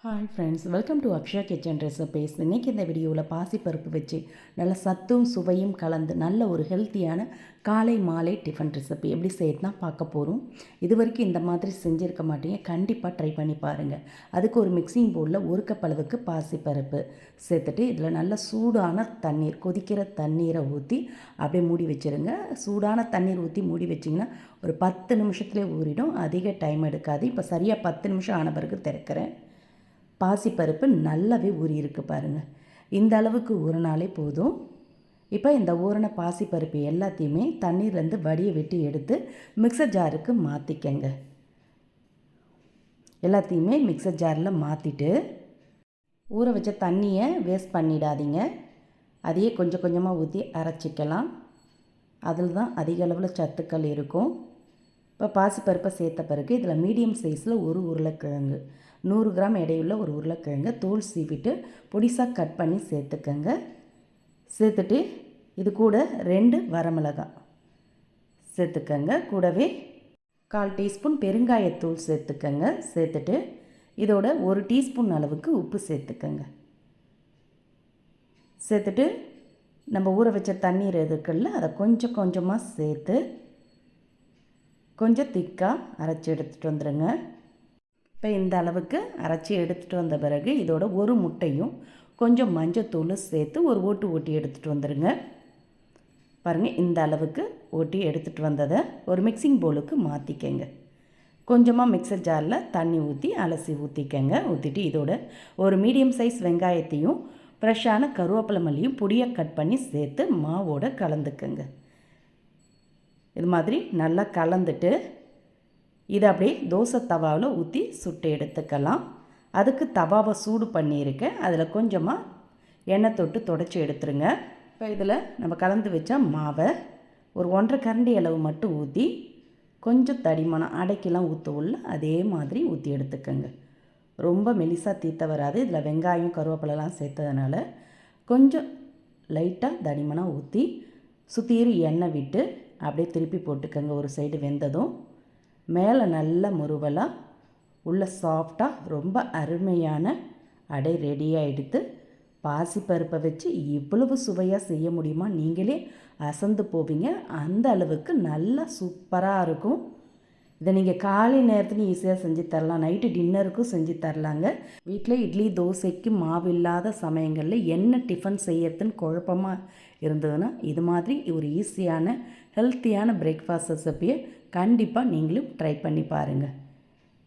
Hi friends, welcome to Akshaya kitchen recipes. இன்றைக்கி இந்த வீடியோவில் பாசிப்பருப்பு வச்சு நல்ல சத்தும் சுவையும் கலந்து நல்ல ஒரு ஹெல்த்தியான காலை மாலை டிஃபன் ரெசிபி எப்படி செய்யறதுனா பார்க்க போகிறோம். இது வரைக்கும் இந்த மாதிரி செஞ்சுருக்க மாட்டீங்க, கண்டிப்பாக ட்ரை பண்ணி பாருங்கள். அதுக்கு ஒரு மிக்சிங் பவுலில் ஒரு கப் அளவுக்கு பாசிப்பருப்பு சேர்த்துட்டு இதில் நல்ல சூடான தண்ணீர், கொதிக்கிற தண்ணீரை ஊற்றி அப்படியே மூடி வச்சுருங்க. சூடான தண்ணீர் ஊற்றி மூடி வச்சிங்கன்னா ஒரு 10 நிமிஷத்துலேயே ஊறிடும், அதிக டைம் எடுக்காது. இப்போ சரியாக 10 நிமிஷம் ஆன பிறகு திறக்கிறேன். பாசிப்பருப்பு நல்லாவே ஊறி இருக்கு பாருங்கள். இந்த அளவுக்கு ஊறினாலே போதும். இப்போ இந்த ஊறின பாசிப்பருப்பு எல்லாத்தையுமே தண்ணீர்லேருந்து வடியை விட்டு எடுத்து மிக்சர் ஜாருக்கு மாற்றிக்கங்க. எல்லாத்தையுமே மிக்சர் ஜாரில் மாற்றிட்டு ஊற வச்ச தண்ணியை வேஸ்ட் பண்ணிடாதீங்க. அதையே கொஞ்சம் கொஞ்சமாக ஊற்றி அரைச்சிக்கலாம். அதில் தான் அதிக அளவில் சத்துக்கள் இருக்கும். இப்போ பாசிப்பருப்பை சேர்த்த பிறகு இதில் மீடியம் சைஸில் ஒரு உருளைக்கிழங்கு, 100 கிராம் எடையுள்ள ஒரு உருளைக்கிழங்கு தோல் சீவிட்டு பொடிசாக கட் பண்ணி சேர்த்துக்கங்க. சேர்த்துட்டு இது கூட 2 வரமிளகாய் சேர்த்துக்கங்க. கூடவே 1/4 டீஸ்பூன் பெருங்காயத்தூள் சேர்த்துக்கங்க. சேர்த்துட்டு இதோட 1 டீஸ்பூன் அளவுக்கு உப்பு சேர்த்துக்கங்க. சேர்த்துட்டு நம்ம ஊற வச்ச தண்ணீர் இருக்குல்ல, அதை கொஞ்சம் கொஞ்சமாக சேர்த்து கொஞ்சம் திக்காக அரைச்சி எடுத்துகிட்டு வந்துடுங்க. இப்போ இந்த அளவுக்கு அரைச்சி எடுத்துகிட்டு வந்த பிறகு இதோட ஒரு முட்டையும் கொஞ்சம் மஞ்சத்தூள் சேர்த்து ஒரு ஓட்டு ஓட்டி எடுத்துகிட்டு வந்துடுங்க. பாருங்கள், இந்த அளவுக்கு ஓட்டி எடுத்துகிட்டு வந்ததை ஒரு மிக்சிங் பவுலுக்கு மாற்றிக்கங்க. கொஞ்சமாக மிக்சர் ஜாரில் தண்ணி ஊற்றி அலசி ஊற்றிக்கங்க. ஊற்றிட்டு இதோட ஒரு மீடியம் சைஸ் வெங்காயத்தையும் ஃப்ரெஷ்ஷான கருவேப்பிலை மல்லியும் பொடியாக கட் பண்ணி சேர்த்து மாவோடு கலந்துக்கங்க. இது மாதிரி நல்லா கலந்துட்டு இதை அப்படியே தோசை தவாவில் ஊற்றி சுட்டு எடுத்துக்கலாம். அதுக்கு தவாவை சூடு பண்ணியிருக்கேன். அதில் கொஞ்சமாக எண்ணெய் தொட்டு தொடச்சி எடுத்துருங்க. இப்போ இதில் நம்ம கலந்து வச்ச மாவை ஒரு 1.5 கரண்டி அளவு மட்டும் ஊற்றி கொஞ்சம் தடிமனம் அடைக்கெல்லாம் ஊற்றுவோம்ல, அதே மாதிரி ஊற்றி எடுத்துக்கோங்க. ரொம்ப மெலிசாக தீத்த வராது. இதில் வெங்காயம் கருவேப்பிலெலாம் சேர்த்ததுனால கொஞ்சம் லைட்டாக தடிமனாக ஊற்றி சுற்றியும் எண்ணெய் விட்டு அப்படியே திருப்பி போட்டுக்கோங்க. ஒரு சைடு வெந்ததும் மேலே நல்ல முறுவலாக உள்ள சாஃப்டாக ரொம்ப அருமையான அடை ரெடியாக எடுத்து பாசிப்பருப்பை வச்சு இவ்வளவு சுவையாக செய்ய முடியுமா, நீங்களே அசந்து போவீங்க. அந்த அளவுக்கு நல்லா சூப்பராக இருக்கும். இதை நீங்கள் காலை நேரத்துலையும் ஈஸியாக செஞ்சு தரலாம், நைட்டு டின்னருக்கும் செஞ்சு தரலாங்க. வீட்டில் இட்லி தோசைக்கு மாவு இல்லாத சமயங்களில் என்ன டிஃபன் செய்யறதுன்னு குழப்பமாக இருந்ததுன்னா இது மாதிரி ஒரு ஈஸியான ஹெல்த்தியான பிரேக்ஃபாஸ்ட் ரெசிப்பியை கண்டிப்பாக நீங்களும் ட்ரை பண்ணி பாருங்கள்.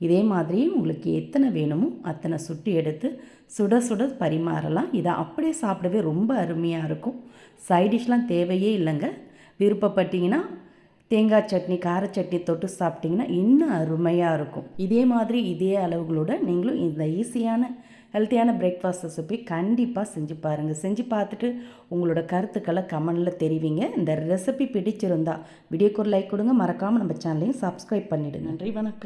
இதே மாதிரி உங்களுக்கு எத்தனை வேணுமோ அத்தனை சுட்டி எடுத்து சுட சுட பரிமாறலாம். இதை அப்படியே சாப்பிடவே ரொம்ப அருமையாக இருக்கும். சைடிஷ்லாம் தேவையே இல்லைங்க. விருப்பப்பட்டீங்கன்னா தேங்காய் சட்னி, கார சட்னி தொட்டு சாப்பிட்டிங்கன்னா இன்னும் அருமையாக இருக்கும். இதே மாதிரி இதே அளவுகளோடு நீங்களும் இந்த ஈஸியான ஹெல்த்தியான பிரேக்ஃபாஸ்ட் ரெசிபி கண்டிப்பாக செஞ்சு பாருங்கள். செஞ்சு பார்த்துட்டு உங்களோட கருத்துக்களை கமெண்டில் தெரிவிங்க. இந்த ரெசிபி பிடிச்சிருந்தா வீடியோக்கு ஒரு லைக் கொடுங்க. மறக்காமல் நம்ம சேனலையும் சப்ஸ்கிரைப் பண்ணிவிடுங்க. நன்றி, வணக்கம்.